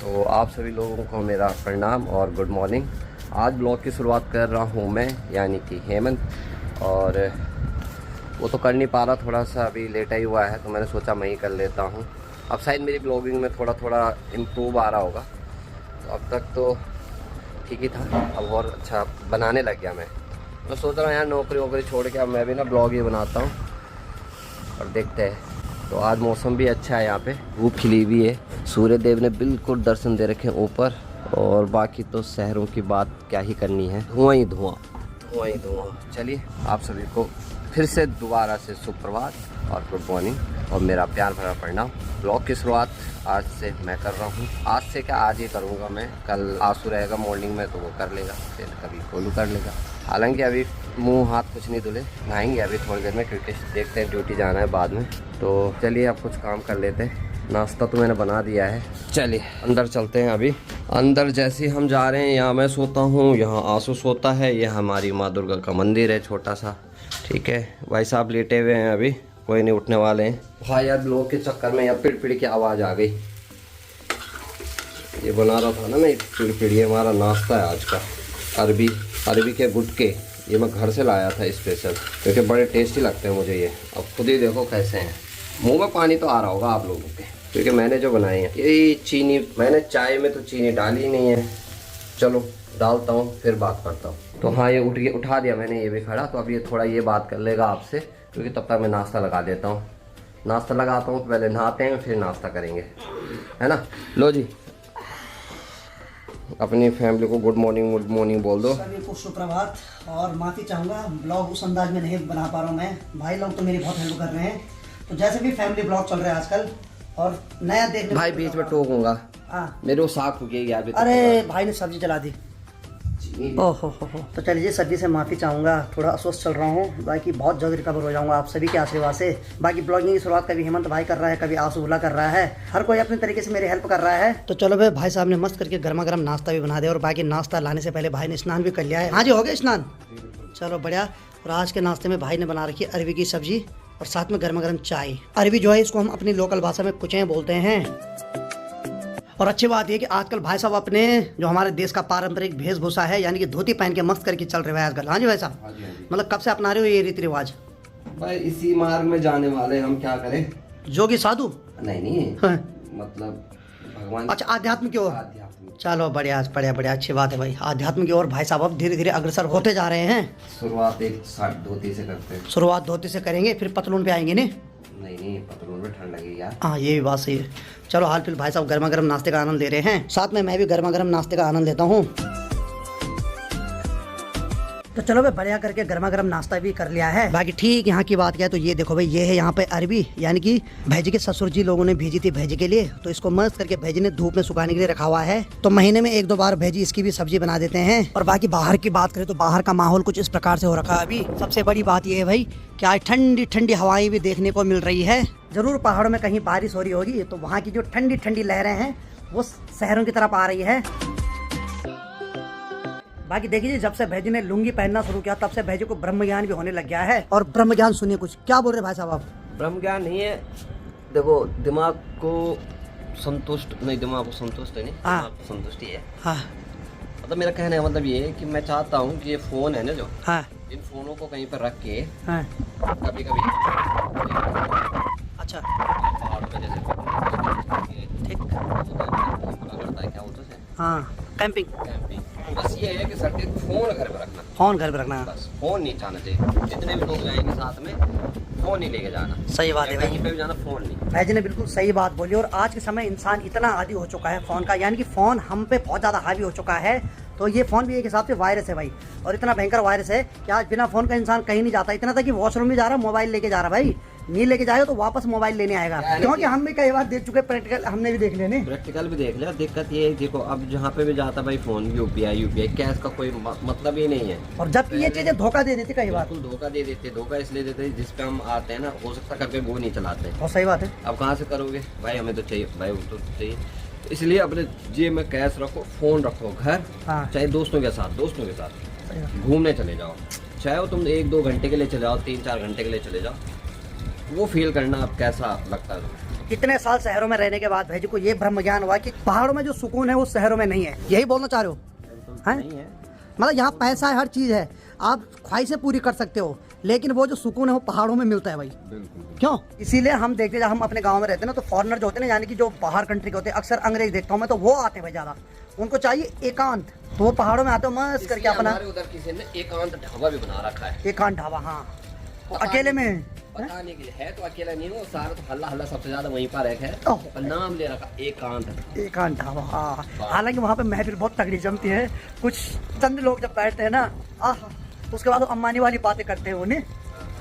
तो आप सभी लोगों को मेरा प्रणाम और गुड मॉर्निंग। आज ब्लॉग की शुरुआत कर रहा हूँ मैं, यानी कि हेमंत। और वो तो कर नहीं पा रहा, थोड़ा सा अभी लेटा ही हुआ है, तो मैंने सोचा मैं ही कर लेता हूँ। अब शायद मेरी ब्लॉगिंग में थोड़ा थोड़ा इम्प्रूव आ रहा होगा। तो अब तक तो ठीक ही था, अब और अच्छा बनाने लग गया मैं। तो सोच रहा हूँ यार नौकरी वोकरी छोड़ के अब मैं भी ना ब्लॉग ही बनाता हूँ और देखते हैं। तो आज मौसम भी अच्छा है, यहाँ पे धूप खिली हुई है, सूर्य देव ने बिल्कुल दर्शन दे रखे हैं ऊपर। और बाकी तो शहरों की बात क्या ही करनी है, धुआं ही धुआं, धुआं ही धुआं। चलिए आप सभी को फिर से दोबारा से सुप्रभात और गुड मॉर्निंग और मेरा प्यार भरा प्रणाम। ब्लॉग की शुरुआत आज से मैं कर रहा हूँ। आज से क्या, आज ही करूँगा मैं। कल आंसू रहेगा मॉर्निंग में तो वो कर लेगा, फिर कभी कोलू कर लेगा। हालांकि अभी मुंह हाथ कुछ नहीं धुले, नहाएंगे अभी थोड़ी देर में, क्योंकि देखते हैं ड्यूटी जाना है बाद में। तो चलिए अब कुछ काम कर लेते हैं। नाश्ता तो मैंने बना दिया है, चलिए अंदर चलते हैं। अभी अंदर जैसे हम जा रहे हैं, यहाँ मैं सोता हूँ, यहाँ आंसू सोता है। ये हमारी माँ दुर्गा का मंदिर है छोटा सा, ठीक है। भाई साहब लेटे हुए हैं, अभी कोई नहीं उठने वाले हैं। भाई यार ब्लॉग के चक्कर में यार पिड़ की आवाज़ आ गई। ये बना रहा था ना मैं पिड़, ये हमारा नाश्ता है आज का। अरबी के गुटके, ये मैं घर से लाया था स्पेशल, क्योंकि बड़े टेस्टी लगते हैं मुझे ये। अब खुद ही देखो कैसे हैं, मुंह में पानी तो आ रहा होगा आप लोगों के, क्योंकि मैंने जो बनाए हैं। ये चीनी, मैंने चाय में तो चीनी डाली नहीं है। चलो डालता हूँ फिर बात करता हूँ। तो हाँ, ये उठा दिया मैंने, ये भी खड़ा। तो अब ये थोड़ा ये बात कर लेगा आपसे, क्योंकि तब तक मैं नाश्ता लगा देता हूँ। नाश्ता लगाता हूँ, पहले नहाते हैं फिर नाश्ता करेंगे, है ना। लो जी, अपनी फैमिली को गुड मॉर्निंग बोल दो। सभी को सुप्रभात। और माफ़ी चाहूँगा, ब्लॉग उस अंदाज में नहीं बना पा रहा हूँ मैं। भाई लोग तो मेरी बहुत हेल्प कर रहे हैं। तो जैसे भी फैमिली ब्लॉग चल रहा है आजकल, और नया देखने भाई बीच में टोकूंगा, मेरे को साग फूकेगी यार। अरे भाई ने सब्जी जला दी। ओहो हो। तो चलिए सब्जी से माफ़ी चाहूँगा, थोड़ा अस्वस्थ चल रहा हूँ। बाकी बहुत जल्द रिकवर हो जाऊँगा आप सभी के आशीर्वाद से। बाकी ब्लॉगिंग की शुरुआत कभी हेमंत भाई कर रहा है, कभी आंसू भुला कर रहा है, हर कोई अपने तरीके से मेरी हेल्प कर रहा है। तो चलो भाई साहब ने मस्त करके गर्मा गर्म नाश्ता भी बना दिया, और बाकी नाश्ता लाने से पहले भाई ने स्नान भी कर लिया है। हाँ जी, हो गया स्नान, चलो बढ़िया। और आज के नाश्ते में भाई ने बना रखी है अरबी की सब्जी और साथ में गर्मा गर्म चाय। अरबी जो है इसको हम अपनी लोकल भाषा में कुचें बोलते हैं। और अच्छी बात यह कि आजकल भाई साहब अपने जो हमारे देश का पारंपरिक वेशभूषा है, यानी कि धोती पहन के मस्त करके चल रहे हैं आजकल। हाँ जी भाई साहब, मतलब कब से अपना रहे हो ये रीति रिवाज? भाई इसी मार्ग में जाने वाले, हम क्या करें। जोगी साधु नहीं हाँ। मतलब भगवान। अच्छा, आध्यात्म की ओर। चलो बढ़िया, अच्छी बात है भाई। आध्यात्म की ओर भाई साहब अब धीरे धीरे अग्रसर होते जा रहे हैं। शुरुआत एक धोती से करते हैं। शुरुआत धोती से करेंगे, फिर पतलून पे आएंगे। नहीं पतलून में ठंड लगेगी यार। हाँ ये भी बात सही है। चलो हाल फिर भाई साहब गर्मा गर्म नाश्ते का आनंद ले रहे हैं, साथ में मैं भी गर्मा गर्म नाश्ते का आनंद लेता हूँ। तो चलो भाई बढ़िया करके गर्मा गर्म नाश्ता भी कर लिया है। बाकी ठीक यहाँ की बात क्या है, तो ये देखो भाई, ये है यहाँ पे अरबी, यानी कि भेजी के ससुर जी लोगों ने भेजी थी भेजी के लिए। तो इसको मस्त करके भेजी ने धूप में सुखाने के लिए रखा हुआ है। तो महीने में 1-2 बार भेजी इसकी भी सब्जी बना देते हैं। और बाकी बाहर की बात करें तो बाहर का माहौल कुछ इस प्रकार से हो रखा है अभी। सबसे बड़ी बात ये है भाई कि आज ठंडी ठंडी हवाएं भी देखने को मिल रही है। जरूर पहाड़ों में कहीं बारिश हो रही होगी, तो वहाँ की जो ठंडी ठंडी लहरें हैं वो शहरों की तरफ आ रही है। बाकी देखिए, जब से भैजी ने लुंगी पहनना शुरू किया तब से भैजी को ब्रह्म ज्ञान भी होने लग गया है। और ब्रह्म ज्ञान सुनिए, कुछ क्या बोल रहे भाई साहब आप? ब्रह्म ज्ञान नहीं है, देखो दिमाग को संतुष्ट नहीं, दिमाग को संतुष्ट है नहीं, हाँ संतुष्टि है। हाँ, मतलब मेरा कहने का मतलब ये है कि मैं चाहता हूँ कि ये फोन है ना जो, हाँ इन फोनों को कहीं पर रख के हाँ, कभी कभी अच्छा पहाड़ पे जैसे ठीक, करता है क्या होता है, हाँ कैंपिंग। बस ये है कि सर्दी फोन घर पे रखना, फोन घर पे रखना, बस फोन नहीं जाना चाहिए। जितने भी लोग जाएंगे साथ में फोन नहीं लेके जाना। सही बात है भाई, कहीं पे भी जाना फोन नहीं। भैजी ने बिल्कुल सही बात बोली। और आज के समय इंसान इतना आदी हो चुका है फोन का, यानी कि फोन हम पे बहुत ज़्यादा हावी हो चुका है। तो ये फ़ोन भी एक हिसाब से वायरस है भाई, और इतना भयंकर वायरस है कि आज बिना फ़ोन का इंसान कहीं नहीं जाता। इतना था कि वॉशरूम भी जा रहा, मोबाइल लेके जा रहा भाई, नहीं लेके जाएगा तो वापस मोबाइल लेने आएगा। क्योंकि हम भी कई बार देख चुके, प्रैक्टिकल हमने भी देख लिया। नहीं प्रैक्टिकल भी देख लिया। दिक्कत ये है, देखो अब जहाँ पे भी जाता भाई फोन, यूपीआई कैश का कोई मतलब ही नहीं है। और जबकि ये चीजें धोखा दे देती, कई बार धोखा दे देते, धोखा इसलिए देते जिस पे हम आते हैं ना, हो सकता करके वो नहीं चलाते। बहुत सही बात है। अब कहाँ से करोगे भाई, हमें तो चाहिए भाई, वो तो चाहिए। इसलिए अपने जेब में कैश रखो, फोन रखो घर, चाहे दोस्तों के साथ घूमने चले जाओ, चाहे तुम 1-2 घंटे के लिए चले जाओ, 3-4 घंटे के लिए चले जाओ, वो फील करना अब कैसा लगता है। कितने साल शहरों में रहने के बाद भाई जी को ये ब्रह्म ज्ञान हुआ कि पहाड़ों में जो सुकून है वो शहरों में नहीं है। यही बोलना चाह रहे हो? नहीं है, मतलब यहाँ पैसा है, हर चीज़ है, आप ख्वाहिशें पूरी कर सकते हो, लेकिन वो जो सुकून है वो पहाड़ों में मिलता है भाई। क्यों? इसीलिए हम देखते हैं, जब हम अपने गांव में रहते हैं ना, तो फॉरेनर जो होते हैं ना, यानी कि जो बाहर कंट्री के होते हैं, अक्सर अंग्रेज देखता हूँ मैं, तो वो आते हैं भाई ज़्यादा, उनको चाहिए एकांत, तो वो पहाड़ों में आते हो मस्त करके अपना। हमारे उधर किसी ने एकांत ढाबा भी बना रखा है। एकांत ढाबा, हाँ, अकेले में पता नहीं कि है तो अकेला नहीं हो, सारा तो हल्ला हल्ला सबसे ज्यादा वहीं पर है, पर नाम ले रखा एकांत। एकांत ढाबा, हाँ। हालांकि वहाँ पे महफिल बहुत तगड़ी जमती है, कुछ चंद लोग जब बैठते हैं ना, उसके बाद वो अम्बानी वाली बातें करते हैं उन्हें,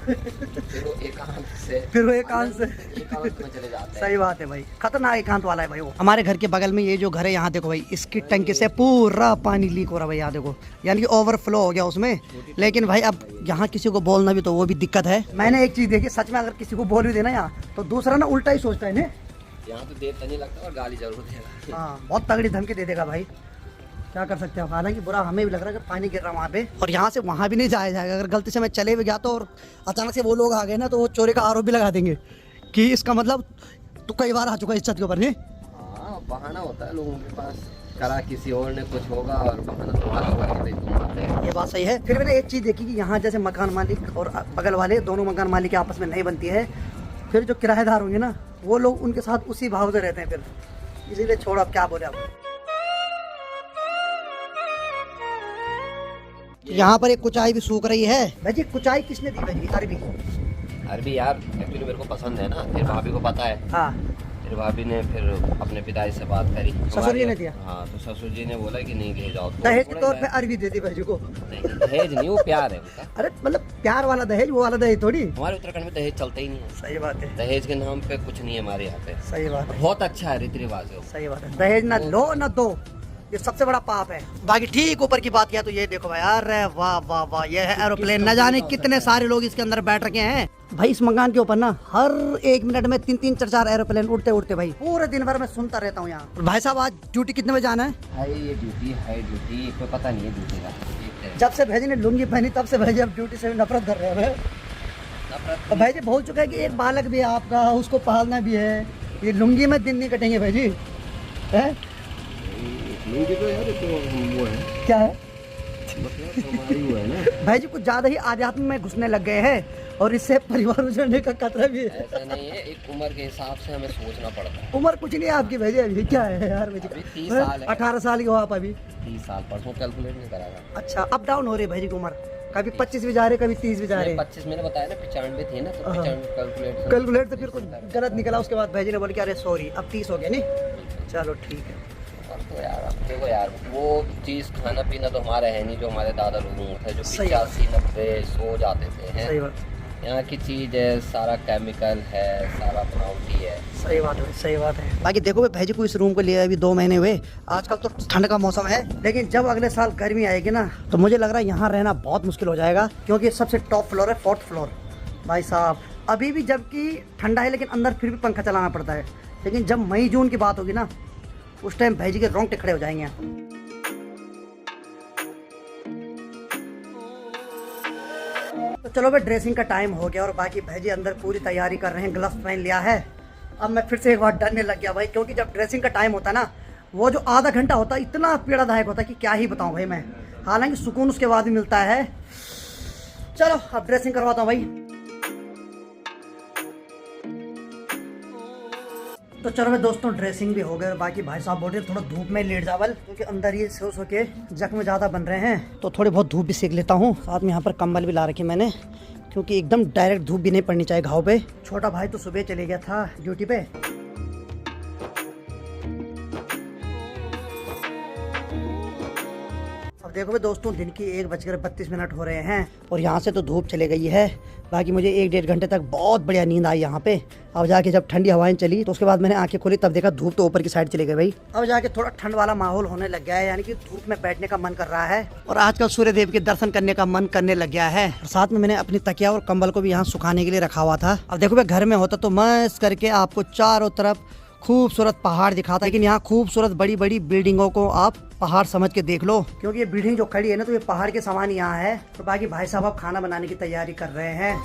फिर वो एकांत से एकांत में चले जाते हैं। सही बात है भाई, खतरनाक एकांत वाला है भाई वो। हमारे घर के बगल में ये जो घर है, यहाँ देखो भाई, इसकी टंकी से पूरा पानी लीक हो रहा है भाई, यहाँ देखो, यानी कि ओवरफ्लो हो गया उसमें। लेकिन भाई अब यहाँ किसी को बोलना भी तो वो भी दिक्कत है। मैंने एक चीज देखी, सच में अगर किसी को बोल भी देना यहाँ, तो दूसरा ना उल्टा ही सोचता है। यहाँ तो देर नहीं लगता और गाली जरूर देगा। हाँ, बहुत तगड़ी धमकी दे देगा भाई, क्या कर सकते हैं। हालांकि बुरा हमें भी लग रहा है कि पानी गिर रहा है वहाँ पे, और यहाँ से वहाँ भी नहीं जाया जाएगा। अगर गलती से मैं चले भी गया तो, और अचानक से वो लोग आ गए ना, तो वो चोरी का आरोप भी लगा देंगे कि इसका मतलब तो कई बार आ चुका है इस छत के ऊपर। नहीं, हाँ, बहाना होता है लोगों के पास, करा किसी और ने कुछ होगा और बहाना तुम्हारा होगा कि भाई तुम आते हैं। ये बात सही है। फिर मैंने एक चीज़ देखी कि यहाँ जैसे मकान मालिक और बगल वाले दोनों मकान मालिक आपस में नहीं बनती है, फिर जो किराएदार होंगे ना, वो लोग उनके साथ उसी भाव से रहते हैं फिर, इसीलिए छोड़ो, अब क्या बोले आप। यहाँ पर एक कुचाई भी सूख रही है भाई जी। कुचाई किसने दी भाई जी? अरबी यार एक्चुअली मेरे को पसंद है ना, फिर भाभी को पता है। हाँ, फिर भाभी ने फिर अपने पिताजी से बात करी, ससुर जी ने दिया। हाँ, तो ससुर जी ने बोला कि नहीं ले जाओ, दहेज के तौर पे अरबी दे दी भाई जी को। नहीं, दहेज नहीं, वो प्यार है उनका। अरे मतलब प्यार वाला दहेज, वो वाला दहेज थोड़ी। हमारे उत्तराखंड में दहेज चलता ही नहीं है। सही बात है, दहेज के नाम पे कुछ नहीं है हमारे यहाँ पे। सही बात है, बहुत अच्छा है रीति रिवाज है। सही बात है, दहेज ना लो ना दो, ये सबसे बड़ा पाप है। बाकी ठीक ऊपर की बात किया तो ये देखो भाई, अरे वाह वाह वाह, ये है एरोप्लेन। न जाने कितने सारे लोग इसके अंदर बैठ रखे हैं भाई। इस मकान के ऊपर ना हर एक मिनट में 3-3 4-4 एरोप्लेन उड़ते उड़ते भाई, पूरे दिन भर मैं सुनता रहता हूँ यहाँ। भाई साहब, आज ड्यूटी कितने बजे जाना है? ये ड्यूटी कोई पता नहीं है ड्यूटी का। जब से भाई ने लुंगी पहनी तब से भाई अब ड्यूटी से नफरत कर रहे हैं। और भाई जी बोल चुका है कि एक बालक भी है आपका, उसको पालना भी है, ये लुंगी में दिन नहीं कटेंगे भाई जी। है लुंगी तो यार तो वो है, क्या है मतलब वो है ना भाई जी, कुछ ज्यादा ही आध्यात्म में घुसने लग गए हैं, और इससे परिवार उजड़ने का खतरा भी है। ऐसा नहीं है, एक उम्र के हिसाब से हमें सोचना पड़ता है। उम्र कुछ नहीं है आपकी भाई जी, अभी क्या है यार भाई जी, 30 साल है। 18 साल की हो आप अभी? 30 साल, परसों कैलकुलेट नहीं कराया। अच्छा, अप डाउन हो रही है भाई जी की उम्र, कभी 25 भी जा रहे, कभी 30 भी जा रहे। 25 मैंने बताया ना, 95 थी ना, तो 95 कैलकुलेट तो फिर कुछ गलत निकला। उसके बाद भाई जी ने बोले कि अरे सॉरी, अब 30 हो गया। नहीं, चलो ठीक है। तो यार अब देखो यार, वो चीज़ खाना पीना तो हमारा है नहीं जो हमारे दादा लोगों को था, जो 85-90 सो जाते थे। हैं, सही बात। यहाँ की चीज़ है, सारा केमिकल है, सारा बनावटी है। सही बात है, सही बात है। बाकी देखो भाई जी को इस रूम को लिया अभी 2 महीने हुए। आजकल तो ठंड का मौसम है, लेकिन जब अगले साल गर्मी आएगी ना, तो मुझे लग रहा है यहाँ रहना बहुत मुश्किल हो जाएगा, क्योंकि सबसे टॉप फ्लोर है, 4th फ्लोर भाई साहब। अभी भी जबकि ठंडा है, लेकिन अंदर फिर भी पंखा चलाना पड़ता है। लेकिन जब मई जून की बात होगी ना, उस टाइम भाई जी के रोंगटे खड़े हो जाएंगे। तो चलो भाई, ड्रेसिंग का टाइम हो गया, और बाकी भाई जी अंदर पूरी तैयारी कर रहे हैं, ग्लव्स पहन लिया है। अब मैं फिर से एक बार डरने लग गया भाई, क्योंकि जब ड्रेसिंग का टाइम होता है ना, वो जो आधा घंटा होता है इतना पीड़ादायक होता है कि क्या ही बताऊं भाई मैं। हालांकि सुकून उसके बाद भी मिलता है। चलो अब ड्रेसिंग करवाता हूँ भाई। तो चलो भाई दोस्तों, ड्रेसिंग भी हो गया। बाकी भाई साहब बोल रहे थोड़ा धूप में लेट जावल, क्योंकि अंदर ये सो के जख्म ज़्यादा बन रहे हैं, तो थोड़ी बहुत धूप भी सेक लेता हूँ। साथ में यहाँ पर कंबल भी ला रखी मैंने, क्योंकि एकदम डायरेक्ट धूप भी नहीं पड़नी चाहिए घाव पे। छोटा भाई तो सुबह चले गया था ड्यूटी पे। अब देखो भाई दोस्तों, दिन की 1:32 हो रहे हैं, और यहाँ से तो धूप चले गई है। बाकी मुझे 1-1.5 घंटे तक बहुत बढ़िया नींद आई यहाँ पे। अब जाके जब ठंडी हवाएं चली, तो उसके बाद मैंने आंखें खोली, तब देखा धूप तो ऊपर की साइड चली गई भाई। अब जाके थोड़ा ठंड वाला माहौल होने लग गया है, यानी कि धूप में बैठने का मन कर रहा है, और आजकल सूर्य देव के दर्शन करने का मन करने लग गया है। और साथ में मैंने अपनी तकिया और कंबल को भी यहाँ सुखाने के लिए रखा हुआ था। अब देखो भाई, घर में होता तो मस्त करके आपको चारों तरफ खूबसूरत पहाड़ दिखाता, लेकिन यहाँ खूबसूरत बड़ी बड़ी बिल्डिंगों को आप पहाड़ समझ के देख लो, क्योंकि ये बिल्डिंग जो खड़ी है ना, तो ये पहाड़ के समान यहाँ है। तो बाकी भाई साहब अब खाना बनाने की तैयारी कर रहे हैं।